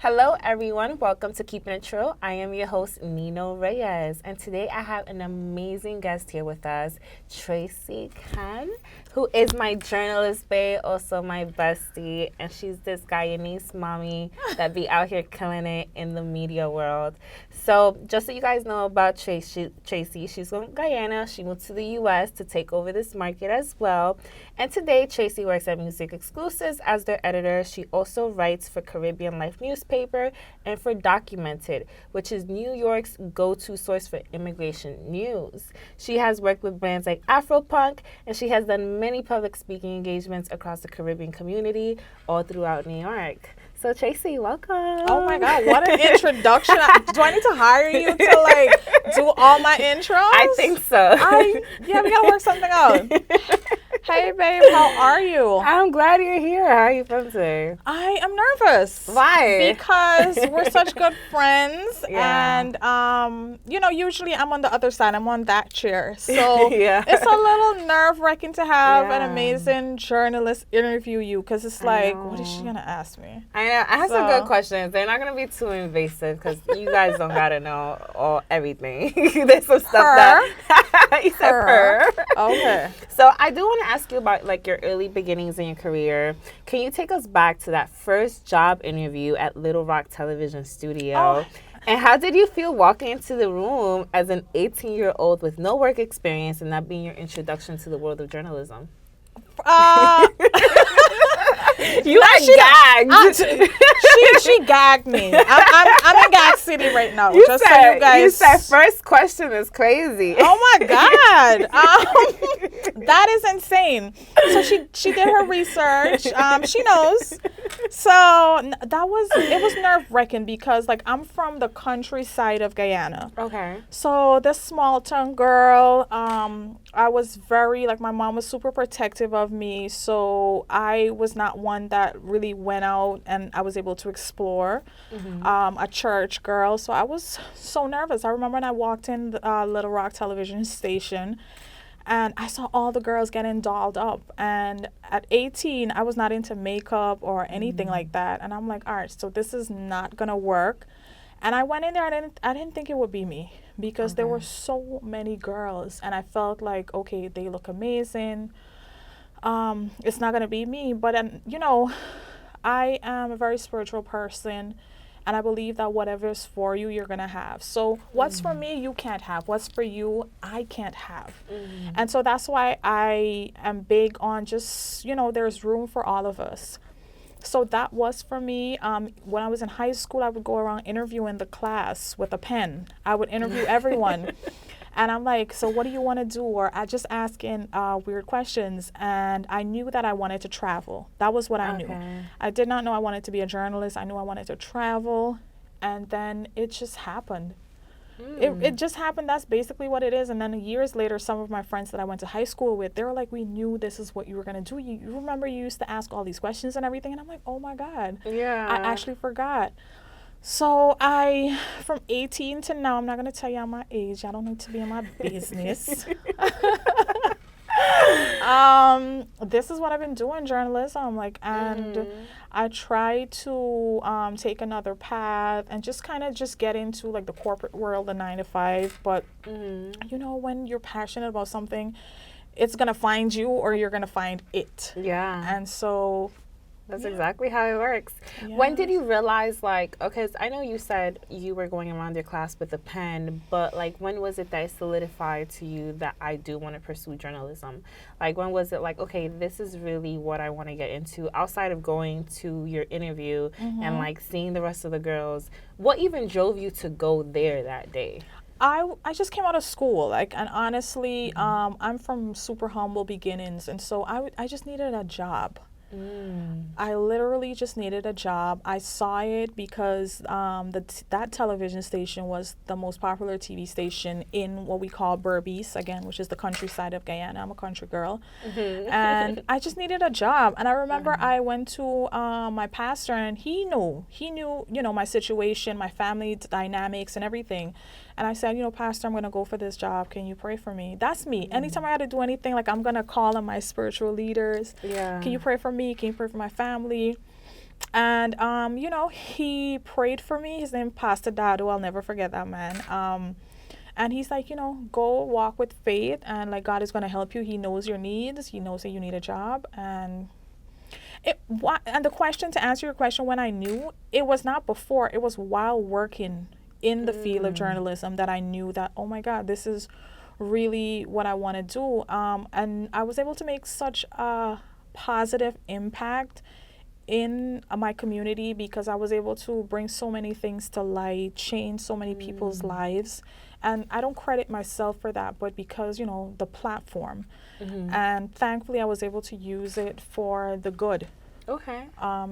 Hello, everyone. Welcome to Keeping It True. I am your host, Nino Reyes, and today I have an amazing guest here with us, Tracey Khan, who is my journalist bae, also my bestie, and she's this Guyanese mommy that be out here killing it in the media world. So, just so you guys know about Tracey, she's from Guyana. She moved to the U.S. to take over this market as well. And today, Tracey works at MusicXclusives as their editor. She also writes for Caribbean Life newspaper and for Documented, which is New York's go-to source for immigration news. She has worked with brands like AFROPUNK, and she has done many public speaking engagements across the Caribbean community all throughout New York. So, Tracey, welcome. Oh my God, what an introduction. Do I need to hire you to do all my intros? I think so. We gotta work something out. Hey babe, how are you? I'm glad you're here. How are you feeling today? I am nervous. Why? Because we're such good friends, Yeah. and usually I'm on the other side. I'm on that chair, so Yeah. it's a little nerve-wracking to have an Yeah. amazing journalist interview you, because it's like, what is she know. gonna ask me? I know. I have some So- good questions. They're not gonna be too invasive because you guys don't gotta know everything. There's some stuff that you said her. Okay. So I do want to ask you about like your early beginnings in your career. Can you take us back to that first job interview at Little Rock Television Studio? Oh. And how did you feel walking into the room as an 18-year-old with no work experience and that being your introduction to the world of journalism? You are gagged. She gagged me. I'm in gag city right now. You just said, so you guys. you said first question is crazy. Oh my God, that is insane. So she did her research. She knows. So it was nerve-wracking because like I'm from the countryside of Guyana. Okay. So this small town girl, I was very, like, my mom was super protective of me. So I was not one that really went out and I was able to explore. A church girl. So I was so nervous. I remember when I walked in the Little Rock Television station and I saw all the girls getting dolled up. And at 18, I was not into makeup or anything like that. And I'm like, all right, so this is not going to work. And I went in there, I didn't think it would be me because there were so many girls. And I felt like, okay, they look amazing. It's not going to be me. But, I am a very spiritual person. And I believe that whatever is for you, you're going to have. So what's for me, you can't have. What's for you, I can't have. And so that's why I am big on just, there's room for all of us. So that was for me. When I was in high school, I would go around interviewing the class with a pen. I would interview everyone. And I'm like, so what do you want to do? Or I just asking weird questions. And I knew that I wanted to travel. That was what I knew. I did not know I wanted to be a journalist. I knew I wanted to travel. And then it just happened. It just happened. That's basically what it is. And then years later, some of my friends that I went to high school with, they were like, we knew this is what you were going to do. You remember you used to ask all these questions and everything? And I'm like, oh my God. Yeah. I actually forgot. So from 18 to now, I'm not going to tell y'all my age. Y'all don't need to be in my business. This is what I've been doing, journalism. And I try to take another path and just kind of just get into like the corporate world, the 9 to 5. But, when you're passionate about something, it's going to find you or you're going to find it. Yeah. And so... That's exactly how it works. Yeah. When did you realize, like, okay, I know you said you were going around your class with a pen, but, like, when was it that solidified to you that I do want to pursue journalism? Like, when was it like, okay, this is really what I want to get into outside of going to your interview and, like, seeing the rest of the girls? What even drove you to go there that day? I just came out of school, and honestly, I'm from super humble beginnings, and so I just needed a job. I literally just needed a job. I saw it because that television station was the most popular TV station in what we call Berbice, again, which is the countryside of Guyana. I'm a country girl. And I just needed a job. And I remember I went to my pastor, and he knew, my situation, my family dynamics and everything. And I said, Pastor, I'm going to go for this job. Can you pray for me? That's me. Anytime I had to do anything, I'm going to call on my spiritual leaders. Yeah. Can you pray for me? Can you pray for my family? And, you know, he prayed for me. His name Pastor Dado. I'll never forget that man. And he's like, you know, go walk with faith, and like God is going to help you. He knows your needs. He knows that you need a job. And and the question, to answer your question, when I knew, it was not before, it was while working in the field of journalism that I knew that, oh my God, this is really what I want to do. And I was able to make such a positive impact in my community because I was able to bring so many things to light, change so many people's lives. And I don't credit myself for that, but because, you know, the platform. And thankfully I was able to use it for the good. Okay.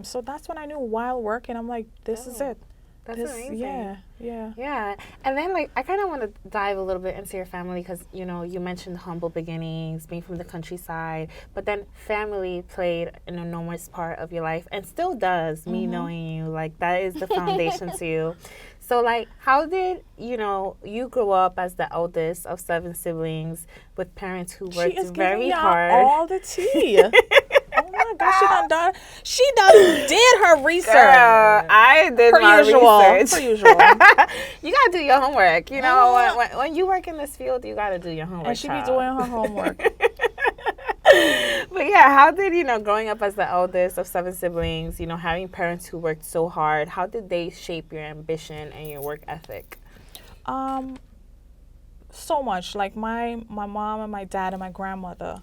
So that's when I knew while working, I'm like, this is it. That's amazing. Yeah. Yeah. And then, like, I kind of want to dive a little bit into your family because, you know, you mentioned humble beginnings, being from the countryside, but then family played an enormous part of your life and still does, me knowing you. Like, that is the foundation to you. So, like, how did, you know, you grow up as the eldest of 7 siblings with parents who worked very hard? All the tea. Oh my gosh, she did her research. Girl, I did my research. Per usual. You gotta do your homework. You know, when you work in this field, you gotta do your homework. And she be doing her homework. But yeah, how did, you know, growing up as the eldest of 7 siblings, you know, having parents who worked so hard, how did they shape your ambition and your work ethic? So much. Like my mom and my dad and my grandmother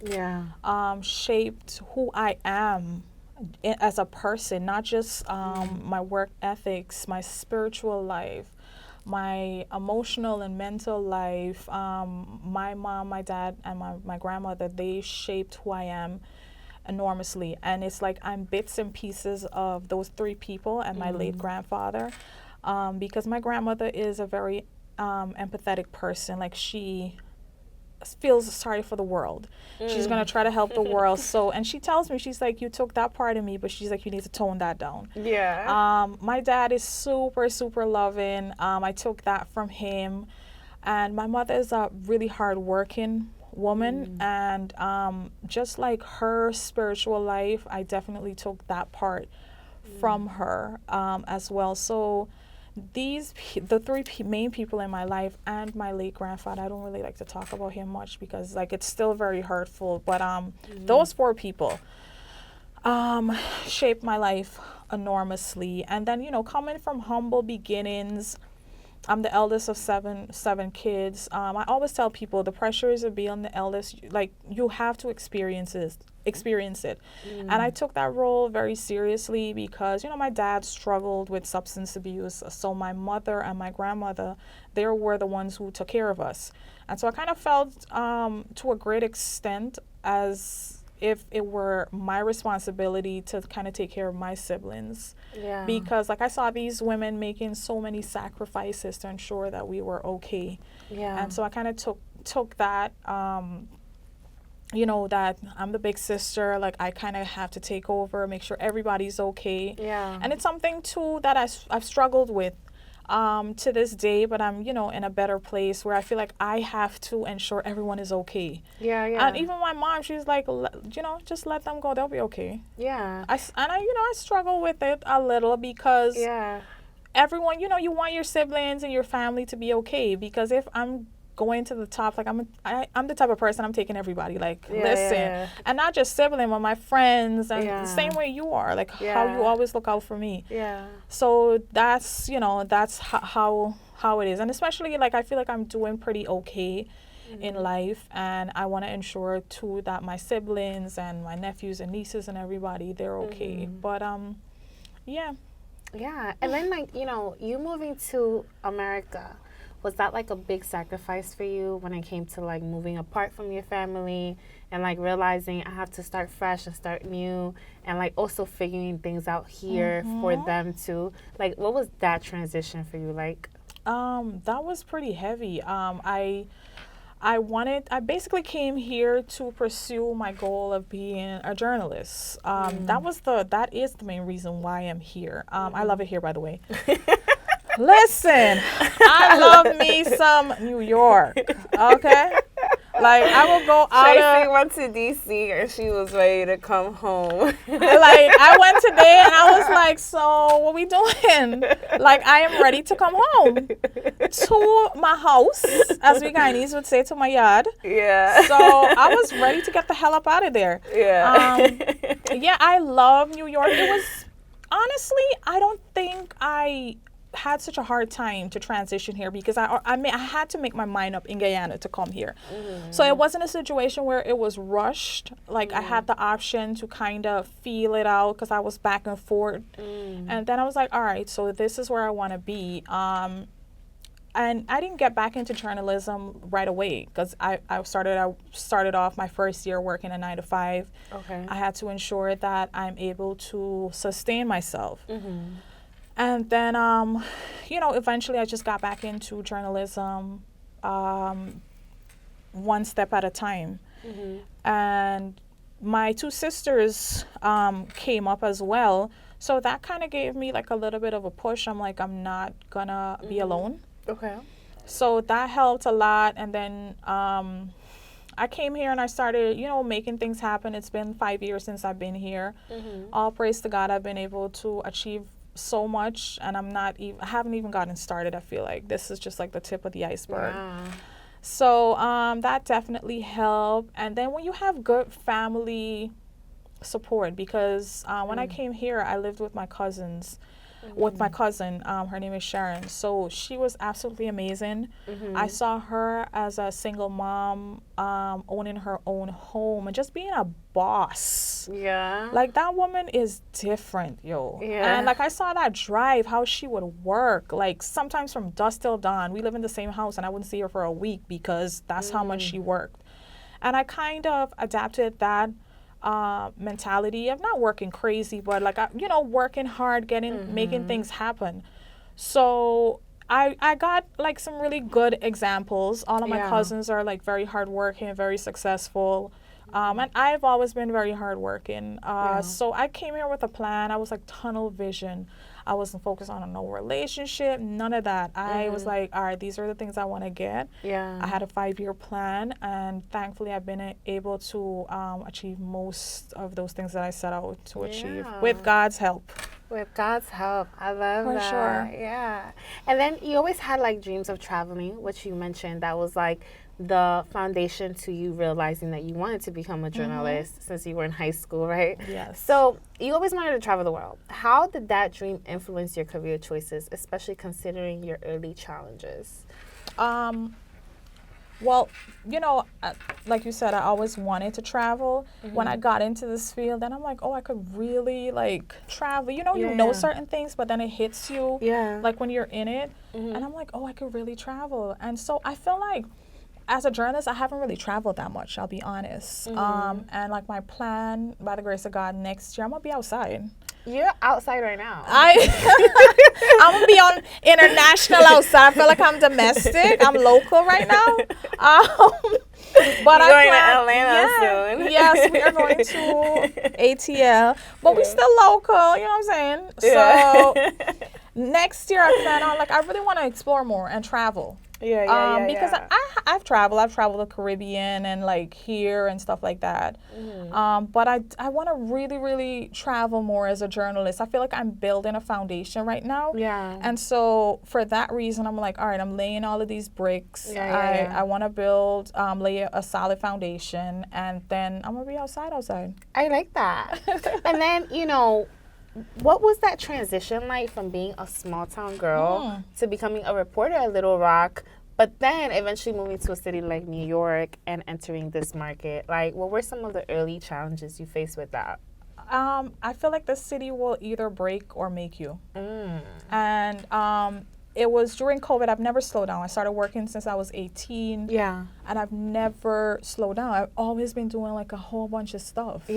shaped who I am as a person, not just my work ethics, my spiritual life, my emotional and mental life. My mom, my dad, and my grandmother, they shaped who I am enormously. And it's like I'm bits and pieces of those 3 people and my late grandfather, because my grandmother is a very empathetic person. Like, she feels sorry for the world. She's gonna try to help the world. So, and she tells me, she's like, you took that part of me, but she's like, you need to tone that down. My dad is super, super loving. I took that from him. And my mother is a really hardworking woman, and just like her spiritual life, I definitely took that part from her as well. So the 3 main people in my life, and my late grandfather, I don't really like to talk about him much because, like, it's still very hurtful, but those 4 people shaped my life enormously. And then, you know, coming from humble beginnings, I'm the eldest of seven kids. I always tell people the pressures of being the eldest, like, you have to experience it. And I took that role very seriously because, you know, my dad struggled with substance abuse. So my mother and my grandmother, they were the ones who took care of us. And so I kind of felt to a great extent as if it were my responsibility to kind of take care of my siblings. Because, like, I saw these women making so many sacrifices to ensure that we were okay. And so I kind of took that, you know, that I'm the big sister, like, I kind of have to take over, make sure everybody's okay. And it's something, too, that I've struggled with to this day, but I'm, you know, in a better place where I feel like I have to ensure everyone is okay. And even my mom, she's like, you know, just let them go, they'll be okay. I struggle with it a little because everyone, you know, you want your siblings and your family to be okay, because if I'm going to the top, like, I'm the type of person, I'm taking everybody, like, listen, and not just sibling, but my friends, and the same way you are, like, how you always look out for me. So that's, you know, that's how it is. And especially, like, I feel like I'm doing pretty okay in life, and I want to ensure too that my siblings and my nephews and nieces and everybody, they're okay. But and then, like, you know, you moving to America, was that, like, a big sacrifice for you when it came to, like, moving apart from your family and, like, realizing I have to start fresh and start new, and, like, also figuring things out here for them too? Like, what was that transition for you like? That was pretty heavy. I basically came here to pursue my goal of being a journalist. That is the main reason why I'm here. I love it here, by the way. Listen, I love me some New York, okay? Like, I will go out Tracey went to DC and she was ready to come home. like, I went today and I was like, so what we doing? Like, I am ready to come home to my house, as we Guyanese would say, to my yard. Yeah. So I was ready to get the hell up out of there. Yeah. Yeah, I love New York. It was, honestly, I don't think I had such a hard time to transition here because I had to make my mind up in Guyana to come here. So it wasn't a situation where it was rushed. Like, I had the option to kind of feel it out because I was back and forth. And then I was like, all right, so this is where I want to be. And I didn't get back into journalism right away because I started off my first year working a 9-to-5. Okay. I had to ensure that I'm able to sustain myself. And then, eventually I just got back into journalism one step at a time. And my two sisters came up as well. So that kind of gave me like a little bit of a push. I'm like, I'm not gonna be alone. Okay. So that helped a lot. And then I came here and I started, making things happen. It's been 5 years since I've been here. All praise to God, I've been able to achieve so much, and I haven't even gotten started. I feel like this is just like the tip of the iceberg. Wow. So that definitely helped. And then when you have good family support, because when I came here, I lived with my cousins. With my cousin, her name is Sharon. So she was absolutely amazing. I saw her as a single mom, owning her own home and just being a boss. Yeah. Like, that woman is different, yo. Yeah. And like, I saw that drive, how she would work, like sometimes from dusk till dawn. We live in the same house and I wouldn't see her for a week because that's how much she worked. And I kind of adapted that mentality of not working crazy, but like, working hard, making things happen. So I got like some really good examples. All of my cousins are like very hardworking, very successful. And I've always been very hardworking. So I came here with a plan. I was like tunnel vision. I wasn't focused on no relationship, none of that. I was like, all right, these are the things I want to get. Yeah. I had a 5-year plan, and thankfully I've been able to achieve most of those things that I set out to achieve with God's help. With God's help. I love that. For sure. Yeah. And then you always had like dreams of traveling, which you mentioned. That was like the foundation to you realizing that you wanted to become a journalist since you were in high school, right? Yes. So you always wanted to travel the world. How did that dream influence your career choices, especially considering your early challenges? Well, like you said, I always wanted to travel. When I got into this field, then I'm like, oh, I could really like travel. You know certain things, but then it hits you like when you're in it. And I'm like, oh, I could really travel. And so I feel like as a journalist, I haven't really traveled that much, I'll be honest. And like my plan, by the grace of God, next year, I'm going to be outside. You're outside right now. I'm going to be on international outside. I feel like I'm domestic. I'm local right now. But You're going to Atlanta soon. Yes, we are going to ATL. But we're still local, you know what I'm saying? Yeah. So next year I plan on, like, I really want to explore more and travel. Because I've traveled the Caribbean and like here and stuff like that. But I want to really, really travel more as a journalist. I feel like I'm building a foundation right now. And so for that reason, I'm like, all right, I'm laying all of these bricks. I want to lay a solid foundation, and then I'm going to be outside. I like that. And then, what was that transition like from being a small town girl to becoming a reporter at Little Rock, but then eventually moving to a city like New York and entering this market? Like, what were some of the early challenges you faced with that? I feel like the city will either break or make you. And it was during COVID. I've never slowed down. I started working since I was 18. And I've never slowed down. I've always been doing like a whole bunch of stuff.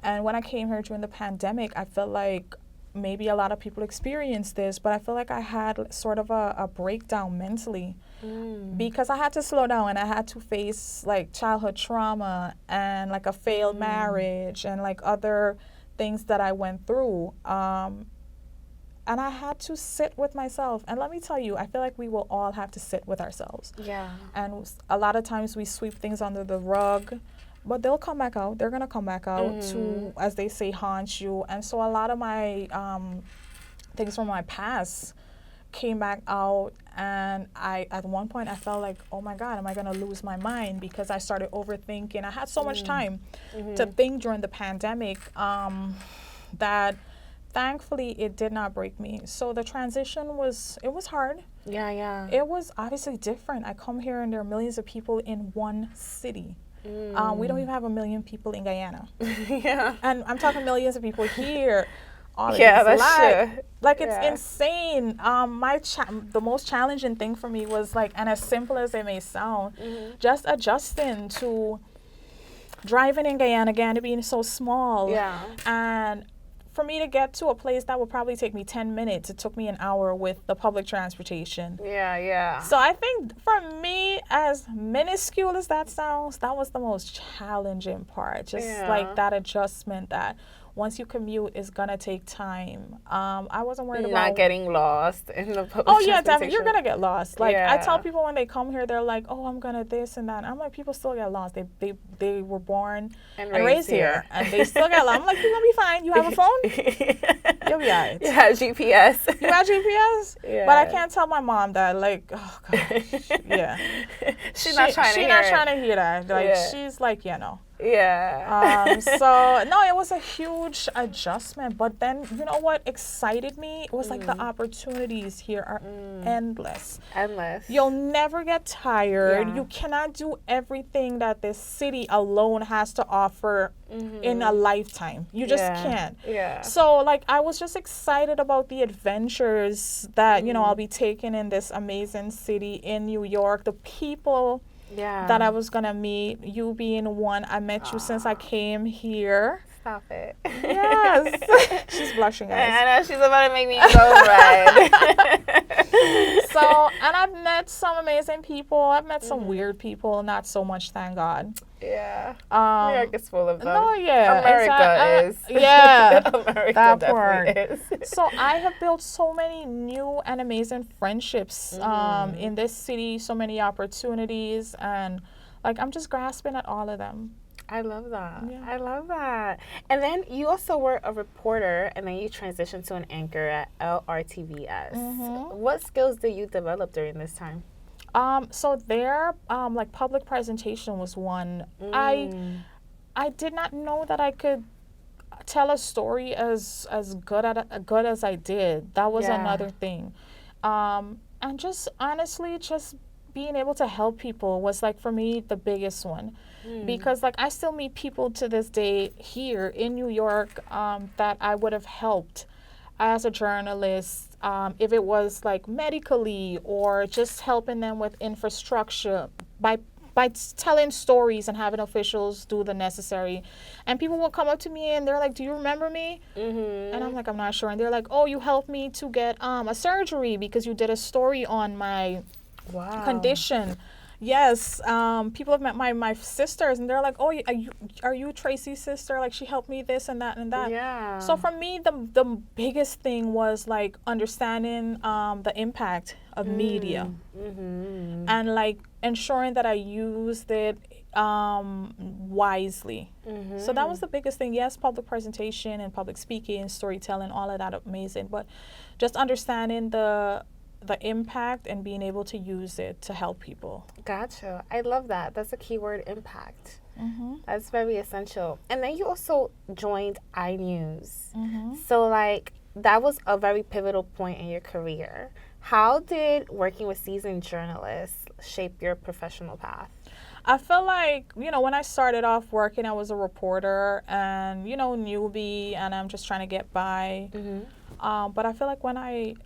And when I came here during the pandemic, I felt like maybe a lot of people experienced this, but I feel like I had sort of a breakdown mentally because I had to slow down and I had to face like childhood trauma and like a failed marriage and like other things that I went through. and I had to sit with myself. And let me tell you, I feel like we will all have to sit with ourselves. Yeah. And a lot of times we sweep things under the rug, but they'll come back out. They're going to come back out to, as they say, haunt you. And so a lot of my things from my past came back out, and at one point I felt like, oh my God, am I gonna lose my mind? Because I started overthinking. I had so much time to think during the pandemic that thankfully it did not break me. So the transition was hard. Yeah. It was obviously different. I come here and there are millions of people in one city. We don't even have 1 million people in Guyana. Yeah. And I'm talking millions of people here. Yeah, that's true. Like, it's insane. The most challenging thing for me was, like, and as simple as it may sound, just adjusting to driving in Guyana being so small. Yeah. And for me to get to a place that would probably take me 10 minutes, it took me an hour with the public transportation. Yeah. So I think for me, as minuscule as that sounds, that was the most challenging part. Just like that adjustment that once you commute is gonna take time. I wasn't worried about not getting lost in the public Oh yeah, transportation. definitely. You're gonna get lost. Like I tell people when they come here, they're like, "Oh, I'm gonna this and that." And I'm like, people still get lost. They were born and raised here, and they still get lost. I'm like, you're gonna be fine. You have a phone. You'll be alright. You have GPS. You have GPS. Yeah. But I can't tell my mom that. Like, oh gosh, yeah. She's not trying to hear that. Like she's like, no. Yeah. So no, it was a huge adjustment. But then, you know what excited me? It was like the opportunities here are endless. You'll never get tired. You cannot do everything that this city alone has to offer in a lifetime. You just can't. So like, I was just excited about the adventures that I'll be taking in this amazing city in New York. The people that I was gonna meet, you being one. I met you since I came here. Stop it. Yes. She's blushing, guys. I know, she's about to make me go red. So, and I've met some amazing people. I've met some weird people, not so much, thank God. Yeah. New York is full of them. No, yeah. America is. Yeah. America that definitely part. is. So I have built so many new and amazing friendships in this city, so many opportunities, and like I'm just grasping at all of them. I love that. Yeah. I love that. And then you also were a reporter, and then you transitioned to an anchor at LRTVS. What skills did you develop during this time? So there, like public presentation was one. I did not know that I could tell a story as good as I did. That was another thing. And just honestly, just being able to help people was like for me the biggest one. Because like I still meet people to this day here in New York that I would have helped as a journalist, if it was like medically or just helping them with infrastructure by telling stories and having officials do the necessary. And people will come up to me and they're like, "Do you remember me?" And I'm like, "I'm not sure." And they're like, "Oh, you helped me to get a surgery because you did a story on my condition." Yes, people have met my sisters, and they're like, "Oh, are you Tracey's sister? Like, she helped me this and that and that." Yeah. So for me, the biggest thing was like understanding the impact of media, and like ensuring that I used it wisely. So that was the biggest thing. Yes, public presentation and public speaking, storytelling, all of that amazing, but just understanding the impact and being able to use it to help people. Gotcha. I love that. That's a key word, impact. That's very essential. And then you also joined iNews. So like that was a very pivotal point in your career. How did working with seasoned journalists shape your professional path? I feel like, when I started off working, I was a reporter and, newbie, and I'm just trying to get by. But I feel like when I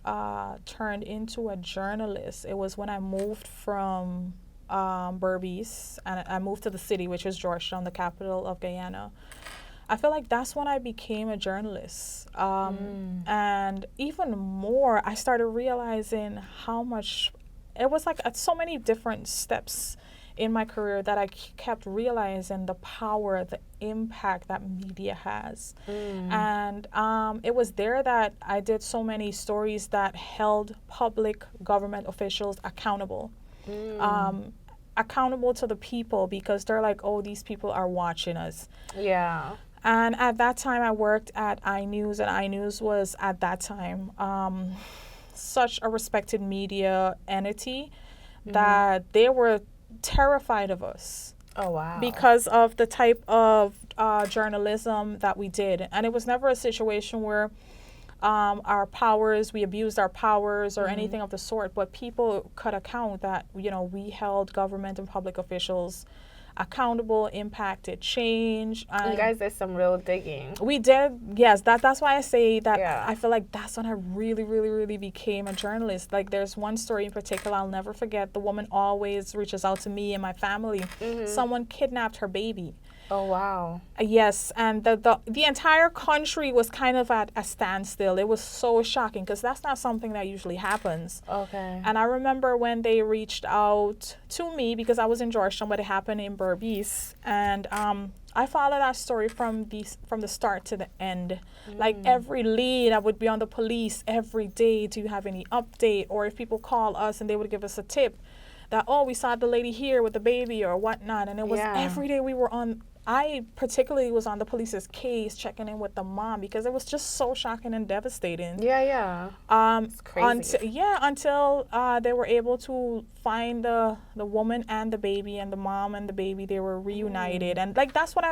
turned into a journalist, it was when I moved from Berbice and I moved to the city, which is Georgetown, the capital of Guyana. I feel like that's when I became a journalist. And even more, I started realizing how much, it was like so many different steps in my career that I kept realizing the power, the impact that media has. And it was there that I did so many stories that held public government officials accountable. Accountable to the people, because they're like, oh, these people are watching us. Yeah. And at that time, I worked at iNews, and iNews was, at that time, such a respected media entity that they were terrified of us. Oh, wow. Because of the type of journalism that we did. And it was never a situation where we abused our powers or anything of the sort, but people could account that, you know, we held government and public officials accountable, impacted change. You guys did some real digging. We did, yes. That's why I say that. Yeah. I feel like that's when I really, really, really became a journalist. Like, there's one story in particular I'll never forget. The woman always reaches out to me and my family. Someone kidnapped her baby. Oh, wow. Yes, and the entire country was kind of at a standstill. It was so shocking because that's not something that usually happens. Okay. And I remember when they reached out to me, because I was in Georgetown, but it happened in Berbice, and I followed that story from the start to the end. Like, every lead, I would be on the police every day. Do you have any update? Or if people call us and they would give us a tip that, oh, we saw the lady here with the baby or whatnot. And it was every day we were on. I particularly was on the police's case, checking in with the mom, because it was just so shocking and devastating. Yeah. It's crazy. Until they were able to find the woman and the baby, and the mom and the baby, they were reunited. And like, that's what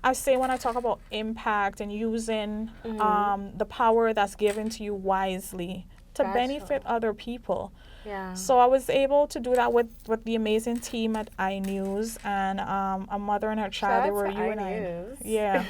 I say when I talk about impact and using the power that's given to you wisely to benefit other people. Yeah. So I was able to do that with the amazing team at iNews, and a mother and her child. They were iNews. Yeah.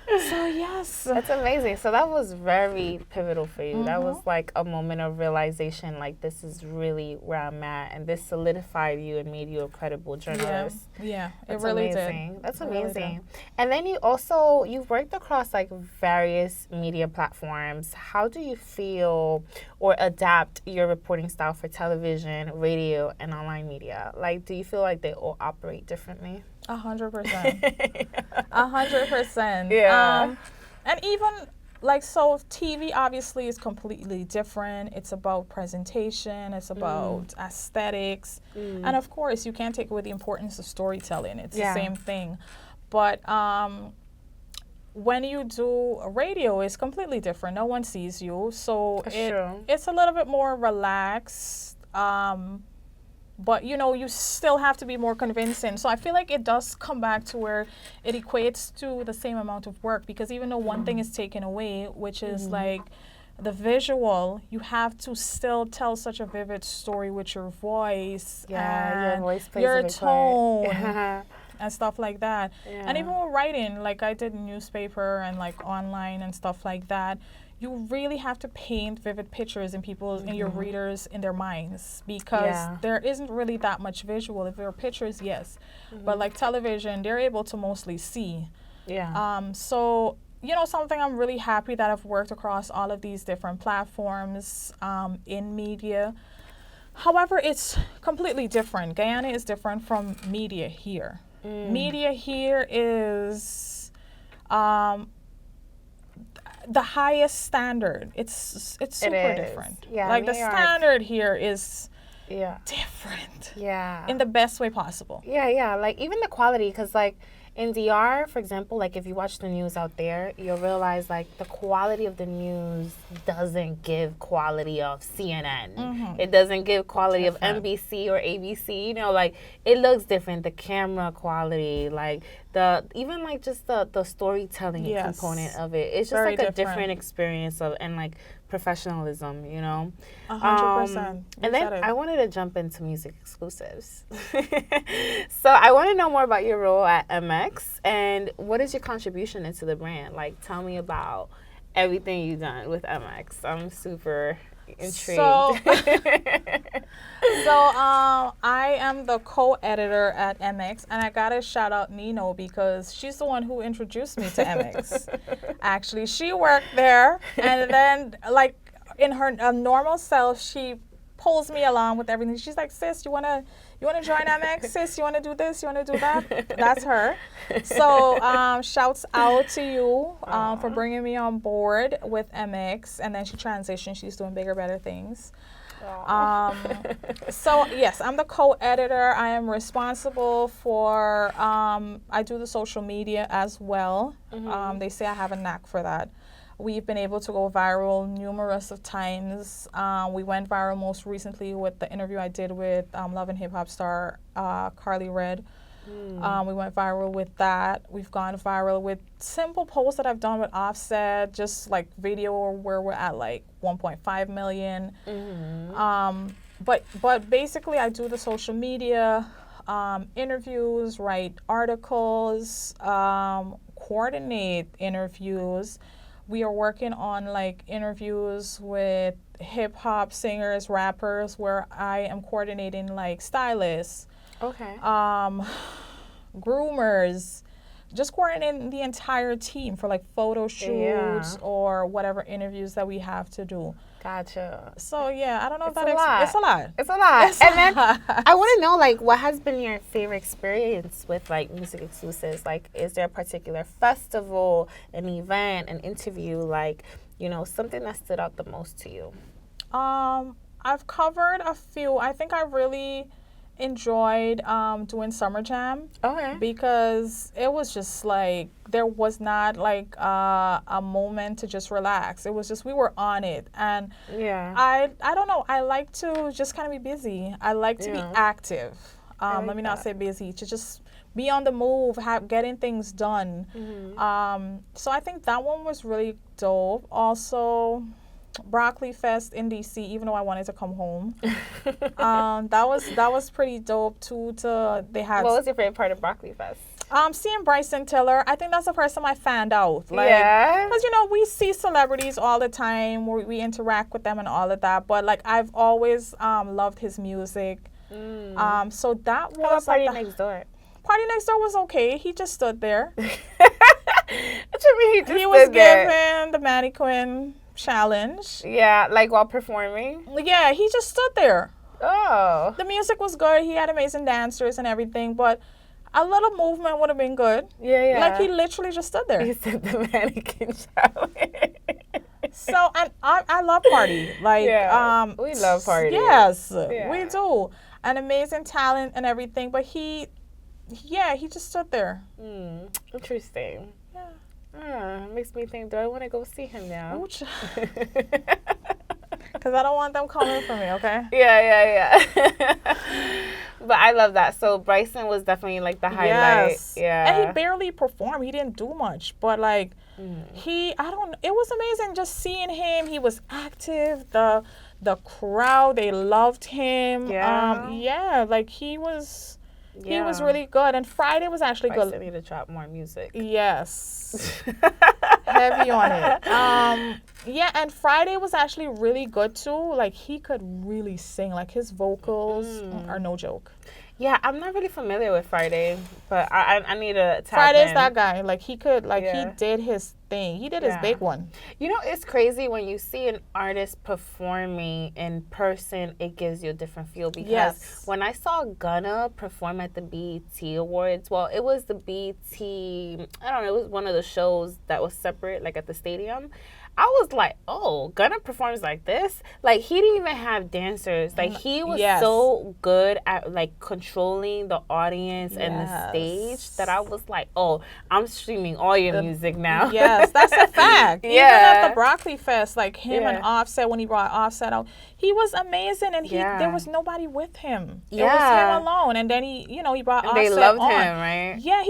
So yes. That's amazing. So that was very pivotal for you. That was like a moment of realization, like, this is really where I'm at, and this solidified you and made you a credible journalist. Yeah, That's it really amazing. did. That's It really amazing. did. And then you've worked across like various media platforms. How do you feel or adapt your reporting style for television, radio, and online media? Like, do you feel like they all operate differently? 100%. 100%. Yeah. And even like, so TV obviously is completely different. It's about presentation. It's about aesthetics. And of course, you can't take away the importance of storytelling. It's the same thing. But when you do a radio, it's completely different. No one sees you. So it's a little bit more relaxed. But, you know, you still have to be more convincing. So I feel like it does come back to where it equates to the same amount of work, because even though one thing is taken away, which is like the visual, you have to still tell such a vivid story with your voice and your voice plays your a big tone part. and stuff like that. And even with writing, like I did newspaper and like online and stuff like that, you really have to paint vivid pictures in people's, in your readers, in their minds, because there isn't really that much visual. If there are pictures, yes, but like television, they're able to mostly see. So, you know, something I'm really happy that I've worked across all of these different platforms in media. However, it's completely different. Guyana is different from media here. Media here is the highest standard. It's super different. Like, the standard here is different. In the best way possible. Like, even the quality, because like in DR, for example, like if you watch the news out there, you'll realize like the quality of the news doesn't give quality of CNN. It doesn't give quality of NBC or ABC. You know, like, it looks different. The camera quality, like even like just the storytelling component of it. It's just Very like a different experience and like professionalism, you know. 100%. And then I wanted to jump into MusicXclusives. So I want to know more about your role at MX, and what is your contribution into the brand? Like, tell me about everything you've done with MX. I'm super intrigued. I am the co-editor at MX, and I gotta shout out Nino, because she's the one who introduced me to MX. Actually, she worked there, and then like in her normal self, she pulls me along with everything. She's like, sis, you wanna join MX? Sis, you wanna do this? You wanna do that? That's her. So shouts out to you for bringing me on board with MX, and then she transitioned. She's doing bigger, better things. So yes, I'm the co-editor. I am responsible for I do the social media as well. They say I have a knack for that. We've been able to go viral numerous of times. We went viral most recently with the interview I did with Love and Hip Hop star Carly Red. We went viral with that. We've gone viral with simple posts that I've done with Offset, just like video where we're at like 1.5 million. But basically I do the social media, interviews, write articles, coordinate interviews. We are working on like interviews with hip hop singers, rappers, where I am coordinating like stylists, groomers, just coordinating the entire team for like photo shoots or whatever interviews that we have to do. Gotcha. So yeah, I don't know if that it's a lot. It's a lot. And then I want to know, like, what has been your favorite experience with like MusicXclusives? Like, is there a particular festival, an event, an interview, like, you know, something that stood out the most to you? I've covered a few. I think I really enjoyed doing Summer Jam. Because it was just like there was not like a moment to just relax. It was just we were on it, and I don't know, I like to just kind of be busy. I like to be active. Let me not say busy, to just be on the move, getting things done. So I think that one was really dope. Also, Broccoli Fest in DC, even though I wanted to come home. That was pretty dope too. They had. What was your favorite part of Broccoli Fest? Seeing Bryson Tiller. I think that's the first time I found out. Like, yeah. Because, you know, we see celebrities all the time. We interact with them and all of that. But, like, I've always loved his music. So that was. How about Party Next Door? Party Next Door was okay. He just stood there. What you mean he was giving the mannequin challenge. Yeah, like while performing? Yeah, he just stood there. Oh. The music was good. He had amazing dancers and everything, but a little movement would have been good. Yeah. Like, he literally just stood there. He said the mannequin challenge. So, and I love Party. Like, we love Party. Yes, we do. An amazing talent and everything, but he just stood there. Interesting. Makes me think, do I want to go see him now? Because I don't want them coming for me, okay? Yeah. But I love that. So Bryson was definitely like the highlight. Yes. Yeah. And he barely performed. He didn't do much. But like, it was amazing just seeing him. He was active. The crowd, they loved him. Yeah. Like he was really good. And Friday was actually good. I need to drop more music. Yes. Heavy on it. And Friday was actually really good too. Like, he could really sing. Like, his vocals are no joke. Yeah, I'm not really familiar with Friday, but I need to tap Friday's in. that guy. Like, he could, like, he did his thing. He did his big one. You know, it's crazy when you see an artist performing in person, it gives you a different feel. Because when I saw Gunna perform at the BET Awards, well, it was the BET, I don't know, it was one of the shows that was separate, like at the stadium. I was like, oh, Gunna performs like this? Like, he didn't even have dancers. Like, he was so good at, like, controlling the audience and the stage that I was like, oh, I'm streaming all your music now. Yes, that's a fact. Even at the Broccoli Fest, like, him and Offset, when he brought Offset out, he was amazing, and there was nobody with him. It was him alone, and then he brought Offset on. They loved him, right? Yeah,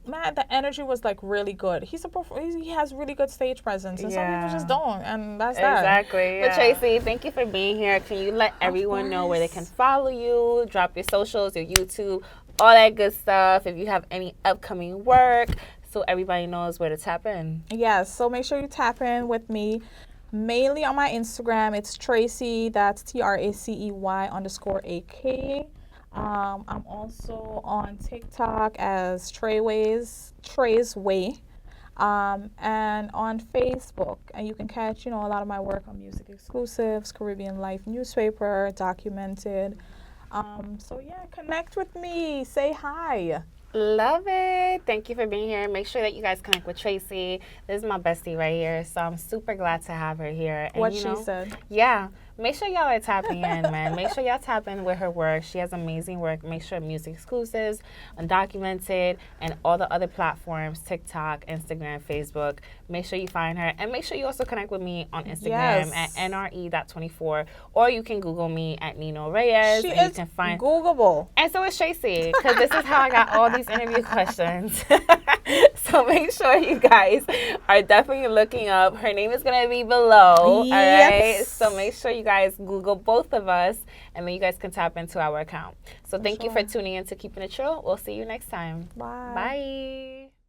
man, the energy was like really good. He has really good stage presence, and some people just don't, and that's that. Exactly. But Tracey, thank you for being here. Can you let everyone know where they can follow you, drop your socials, your YouTube, all that good stuff, if you have any upcoming work, so everybody knows where to tap in? Yes, so make sure you tap in with me. Mainly on my Instagram, it's Tracey, that's TRACEY_AK. I'm also on TikTok as Trey's Way. And on Facebook. And you can catch, a lot of my work on Music Exclusives, Caribbean Life newspaper, documented. So yeah, connect with me. Say hi. Love it. Thank you for being here. Make sure that you guys connect with Tracey. This is my bestie right here, so I'm super glad to have her here. And, What she said. Yeah. Make sure y'all are tapping in, man. Make sure y'all tap in with her work. She has amazing work. Make sure Music Exclusives, Undocumented, and all the other platforms, TikTok, Instagram, Facebook. Make sure you find her. And make sure you also connect with me on Instagram at nre.24. Or you can Google me at Nino Reyes. She and is you can find Googleable. And so is Tracey, because this is how I got all these interview questions. So make sure you guys are definitely looking up. Her name is going to be below. Yes. All right. So make sure you guys Google both of us, and then you guys can tap into our account. So thank you for tuning in to Keeping It True. We'll see you next time. Bye. Bye.